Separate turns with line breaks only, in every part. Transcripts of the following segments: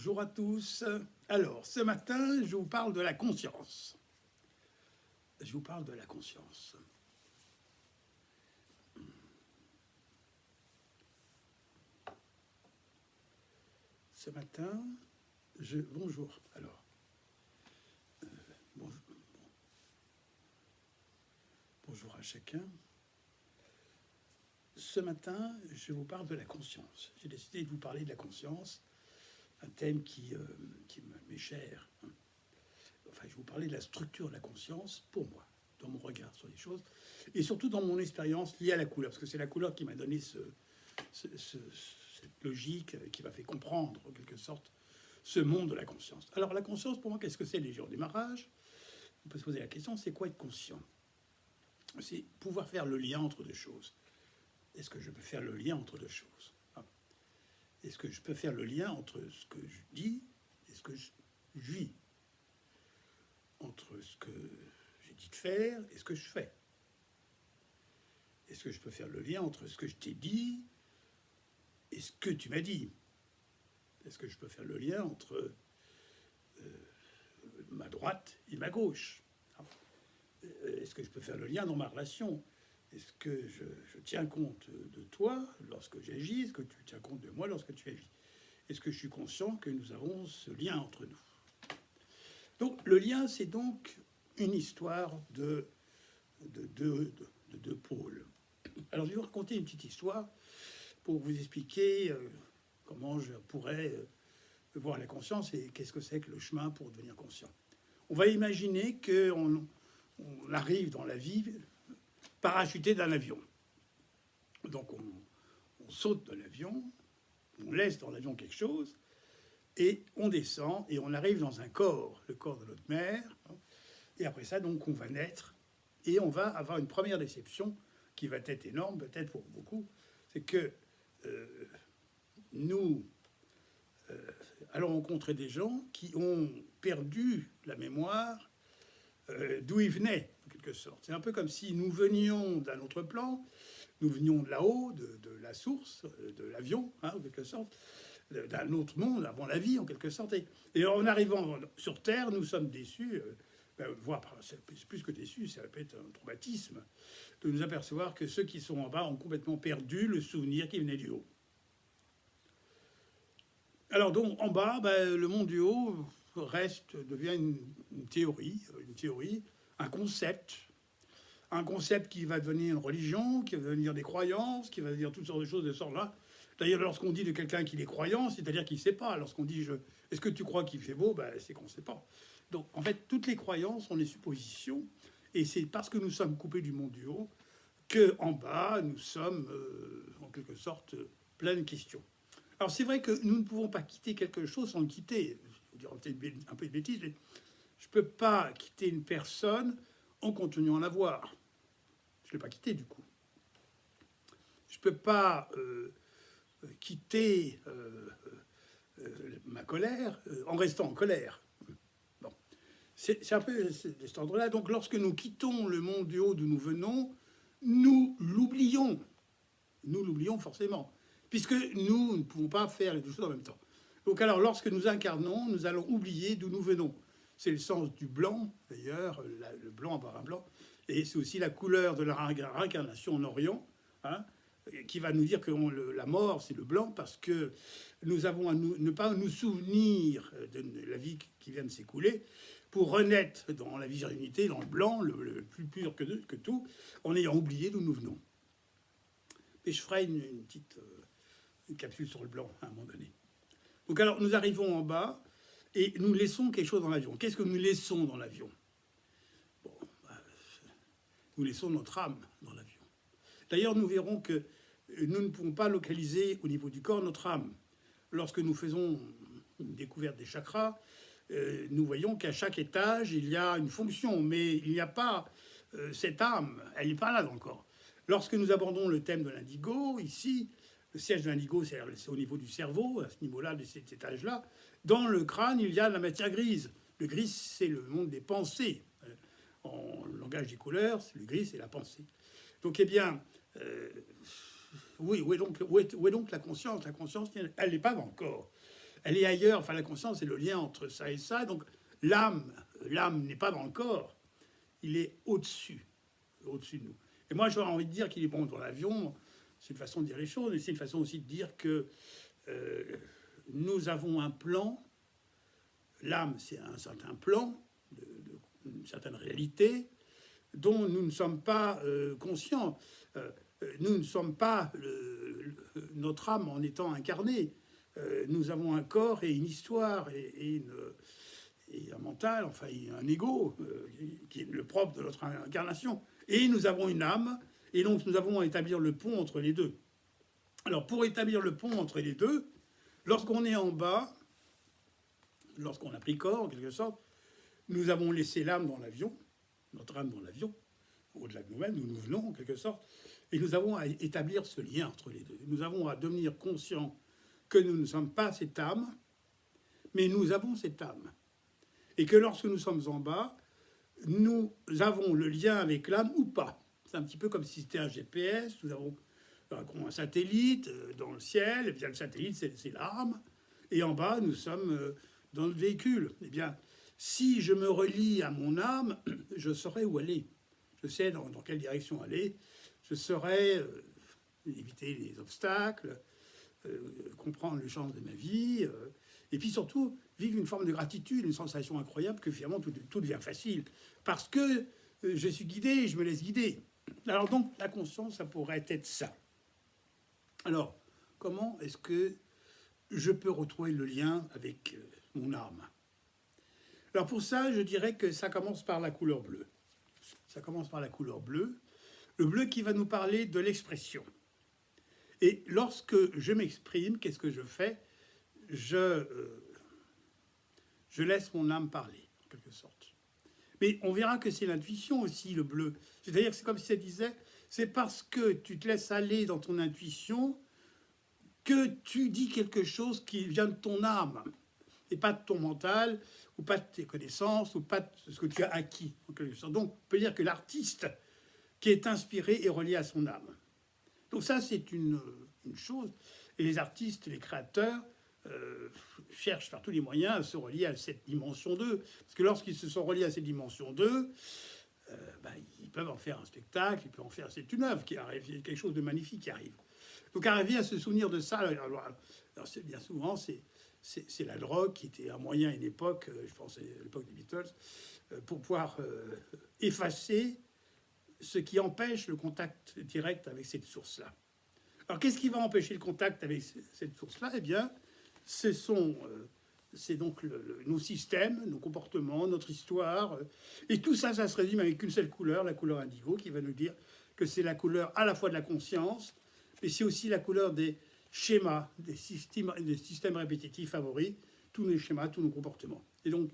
Bonjour à tous. Alors, ce matin, je vous parle de la conscience. Je vous parle de la conscience. Ce matin, Bonjour. Alors, bonjour à chacun. Ce matin, je vous parle de la conscience. J'ai décidé de vous parler de la conscience, un thème qui m'est cher. Enfin, je vais vous parler de la structure de la conscience pour moi, dans mon regard sur les choses, et surtout dans mon expérience liée à la couleur, parce que c'est la couleur qui m'a donné cette logique, qui m'a fait comprendre, en quelque sorte, ce monde de la conscience. Alors, la conscience, pour moi, qu'est-ce que c'est déjà au démarrage? On peut se poser la question, c'est quoi être conscient? C'est pouvoir faire le lien entre deux choses. Est-ce que je peux faire le lien entre deux choses? Est-ce que je peux faire le lien entre ce que je dis et ce que je vis? Entre ce que j'ai dit de faire et ce que je fais? Est-ce que je peux faire le lien entre ce que je t'ai dit et ce que tu m'as dit? Est-ce que je peux faire le lien entre ma droite et ma gauche? Est-ce que je peux faire le lien dans ma relation? Est-ce que je tiens compte de toi lorsque j'agis? Est-ce que tu tiens compte de moi lorsque tu agis? Est-ce que je suis conscient que nous avons ce lien entre nous? Donc le lien, c'est donc une histoire de deux pôles. Alors je vais vous raconter une petite histoire pour vous expliquer comment je pourrais voir la conscience et qu'est-ce que c'est que le chemin pour devenir conscient. On va imaginer qu'on arrive dans la vie parachuté d'un avion. Donc on saute de l'avion, on laisse dans l'avion quelque chose, et on descend, et on arrive dans un corps, le corps de notre mère. Et après ça, donc, on va naître, et on va avoir une première déception qui va être énorme, peut-être pour beaucoup, c'est que nous allons rencontrer des gens qui ont perdu la mémoire d'où ils venaient, en quelque sorte. C'est un peu comme si nous venions d'un autre plan, nous venions de là-haut, de la source, de l'avion, en quelque sorte, d'un autre monde, avant la vie, en quelque sorte. Et en arrivant sur Terre, nous sommes déçus, voire c'est plus que déçus, ça peut être un traumatisme, de nous apercevoir que ceux qui sont en bas ont complètement perdu le souvenir qui venait du haut. Alors donc, en bas, le monde du haut devient une théorie, un concept qui va devenir une religion, qui va devenir des croyances, qui va devenir toutes sortes de choses de ce genre-là. D'ailleurs, lorsqu'on dit de quelqu'un qu'il est croyant, c'est-à-dire qu'il ne sait pas. Lorsqu'on dit « est-ce que tu crois qu'il fait beau ?» c'est qu'on ne sait pas. Donc, en fait, toutes les croyances sont des suppositions, et c'est parce que nous sommes coupés du monde du haut qu'en bas, nous sommes, en quelque sorte, plein de questions. Alors, c'est vrai que nous ne pouvons pas quitter quelque chose sans le quitter. Je vais dire peut-être un peu de bêtises, mais je ne peux pas quitter une personne en continuant à la voir. Je ne l'ai pas quitté, du coup. Je ne peux pas quitter ma colère en restant en colère. Bon. C'est un peu de cet ordre-là. Donc, lorsque nous quittons le monde du haut d'où nous venons, nous l'oublions. Nous l'oublions forcément, puisque nous ne pouvons pas faire les deux choses en même temps. Donc, alors, lorsque nous incarnons, nous allons oublier d'où nous venons. C'est le sens du blanc, d'ailleurs, le blanc, avoir un blanc. Et c'est aussi la couleur de la réincarnation en Orient, qui va nous dire que la mort, c'est le blanc, parce que nous avons à ne pas nous souvenir de la vie qui vient de s'écouler, pour renaître dans la virginité, dans le blanc, le plus pur que tout, en ayant oublié d'où nous venons. Et je ferai une petite capsule sur le blanc à un moment donné. Donc alors, nous arrivons en bas, et nous laissons quelque chose dans l'avion. Qu'est-ce que nous laissons dans l'avion? Bon, nous laissons notre âme dans l'avion. D'ailleurs, nous verrons que nous ne pouvons pas localiser au niveau du corps notre âme. Lorsque nous faisons une découverte des chakras, nous voyons qu'à chaque étage, il y a une fonction, mais il n'y a pas cette âme, elle n'est pas là dans le corps. Lorsque nous abordons le thème de l'indigo, ici, le siège de l'indigo, c'est au niveau du cerveau, à ce niveau-là, de cet étage-là. Dans le crâne, il y a la matière grise. Le gris, c'est le monde des pensées. En langage des couleurs, le gris, c'est la pensée. Donc, eh bien, oui, où est donc la conscience? La conscience, elle n'est pas dans le corps. elle est ailleurs. Enfin, la conscience, c'est le lien entre ça et ça. Donc, l'âme n'est pas dans le corps. Il est au-dessus de nous. Et moi, j'aurais envie de dire qu'il est bon dans l'avion. C'est une façon de dire les choses, mais c'est une façon aussi de dire que nous avons un plan. L'âme, c'est un certain plan, une certaine réalité, dont nous ne sommes pas conscients. Nous ne sommes pas notre âme en étant incarnée. Nous avons un corps et une histoire et un mental, enfin un ego, qui est le propre de notre incarnation. Et nous avons une âme, et donc nous avons à établir le pont entre les deux. Alors pour établir le pont entre les deux, lorsqu'on est en bas, lorsqu'on a pris corps en quelque sorte, nous avons laissé l'âme dans l'avion, notre âme dans l'avion, au-delà de nous-mêmes, nous venons en quelque sorte, et nous avons à établir ce lien entre les deux. Nous avons à devenir conscients que nous ne sommes pas cette âme, mais nous avons cette âme. Et que lorsque nous sommes en bas, nous avons le lien avec l'âme ou pas. C'est un petit peu comme si c'était un GPS, nous avons un satellite dans le ciel, et bien le satellite c'est l'âme, et en bas nous sommes dans le véhicule. Eh bien, si je me relie à mon âme, je saurai où aller. Je sais dans quelle direction aller. Je saurai éviter les obstacles, comprendre le sens de ma vie, et puis surtout vivre une forme de gratitude, une sensation incroyable que finalement tout devient facile. Parce que je suis guidé et je me laisse guider. Alors donc, la conscience, ça pourrait être ça. Alors, comment est-ce que je peux retrouver le lien avec mon âme? Alors pour ça, je dirais que ça commence par la couleur bleue. Ça commence par la couleur bleue. Le bleu qui va nous parler de l'expression. Et lorsque je m'exprime, qu'est-ce que je fais? Je laisse mon âme parler, en quelque sorte. Mais on verra que c'est l'intuition aussi, le bleu. C'est-à-dire que c'est comme si ça disait, c'est parce que tu te laisses aller dans ton intuition que tu dis quelque chose qui vient de ton âme, et pas de ton mental, ou pas de tes connaissances, ou pas de ce que tu as acquis, en quelque sorte. Donc, on peut dire que l'artiste qui est inspiré est relié à son âme. Donc ça, c'est une chose. Et les artistes, les créateurs, cherchent par tous les moyens à se relier à cette dimension 2. Parce que lorsqu'ils se sont reliés à cette dimension 2, ils peuvent en faire un spectacle, ils peuvent en faire... C'est une œuvre qui arrive, il y a quelque chose de magnifique qui arrive. Donc arriver à se souvenir de ça, alors bien souvent, c'est la drogue qui était un moyen à une époque, je pense à l'époque des Beatles, pour pouvoir effacer ce qui empêche le contact direct avec cette source-là. Alors, qu'est-ce qui va empêcher le contact avec cette source-là? Eh bien, c'est donc nos systèmes, nos comportements, notre histoire. Et tout ça, ça se résume avec une seule couleur, la couleur indigo, qui va nous dire que c'est la couleur à la fois de la conscience, mais c'est aussi la couleur des schémas, des systèmes répétitifs favoris, tous nos schémas, tous nos comportements. Et donc,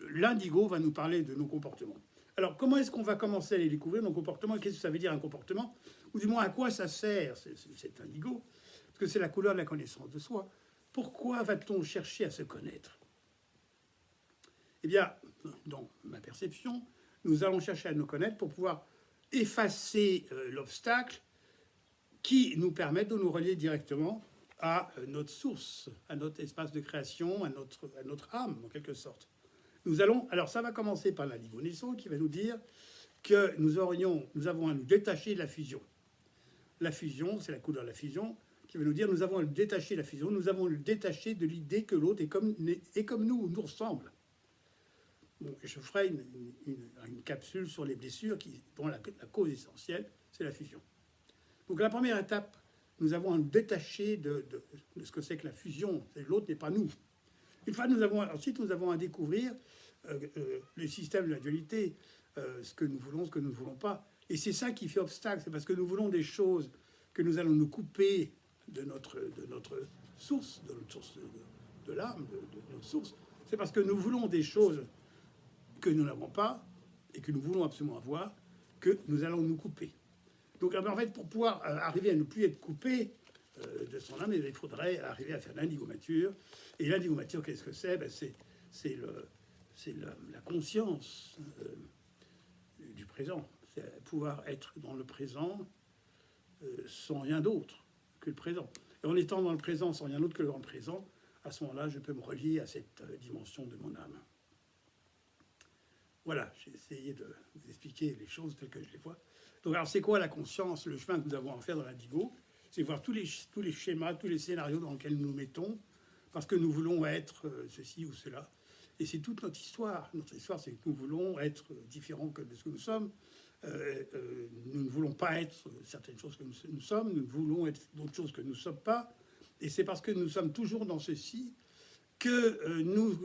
l'indigo va nous parler de nos comportements. Alors, comment est-ce qu'on va commencer à les découvrir, nos comportements? Qu'est-ce que ça veut dire un comportement? Ou du moins, à quoi ça sert, cet indigo? Parce que c'est la couleur de la connaissance de soi. Pourquoi va-t-on chercher à se connaître? Eh bien, dans ma perception, nous allons chercher à nous connaître pour pouvoir effacer l'obstacle qui nous permet de nous relier directement à notre source, à notre espace de création, à notre âme, en quelque sorte. Alors ça va commencer par l'indigo naissant qui va nous dire que nous avons à nous détacher de la fusion. La fusion, c'est la couleur de la fusion, qui va nous dire nous avons à nous détacher de la fusion, nous avons à nous détacher de l'idée que l'autre est comme nous ressemble. Bon, je ferai une capsule sur les blessures dont la cause essentielle, c'est la fusion. Donc la première étape, nous avons à nous détacher de ce que c'est que la fusion. L'autre n'est pas nous. Ensuite, nous avons à découvrir les systèmes de la dualité, ce que nous voulons, ce que nous ne voulons pas. Et c'est ça qui fait obstacle. C'est parce que nous voulons des choses que nous allons nous couper de notre source, de l'âme, de notre source. C'est parce que nous voulons des choses que nous n'avons pas et que nous voulons absolument avoir que nous allons nous couper. Donc en fait, pour pouvoir arriver à ne plus être coupé de son âme, il faudrait arriver à faire l'indigomature. Et l'indigomature, qu'est-ce que c'est? C'est la conscience du présent. C'est pouvoir être dans le présent sans rien d'autre que le présent. Et en étant dans le présent sans rien d'autre que dans le présent, à ce moment-là, je peux me relier à cette dimension de mon âme. Voilà, j'ai essayé de vous expliquer les choses telles que je les vois. Donc, alors, c'est quoi la conscience? Le chemin que nous avons à faire dans l'indigo, c'est voir tous les schémas, tous les scénarios dans lesquels nous nous mettons, parce que nous voulons être ceci ou cela. Et c'est toute notre histoire. Notre histoire, c'est que nous voulons être différents de ce que nous sommes. Nous ne voulons pas être certaines choses que nous sommes, nous voulons être d'autres choses que nous ne sommes pas. Et c'est parce que nous sommes toujours dans ceci que nous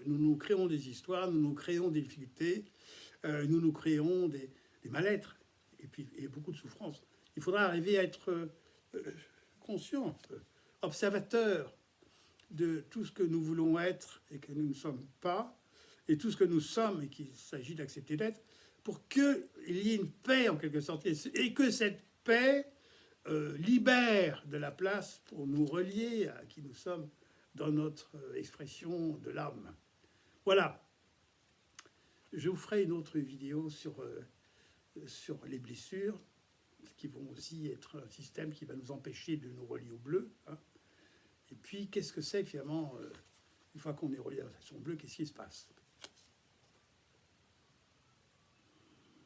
nous créons des histoires, nous nous créons des difficultés, nous nous créons des mal-être et beaucoup de souffrances. Il faudra arriver à être conscient, observateur de tout ce que nous voulons être et que nous ne sommes pas, et tout ce que nous sommes et qu'il s'agit d'accepter d'être, pour qu'il y ait une paix en quelque sorte, et que cette paix libère de la place pour nous relier à qui nous sommes dans notre expression de l'âme. Voilà. Je vous ferai une autre vidéo sur les blessures, qui vont aussi être un système qui va nous empêcher de nous relier au bleu. Hein. Et puis, qu'est-ce que c'est finalement, une fois qu'on est relié à son bleu, qu'est-ce qui se passe?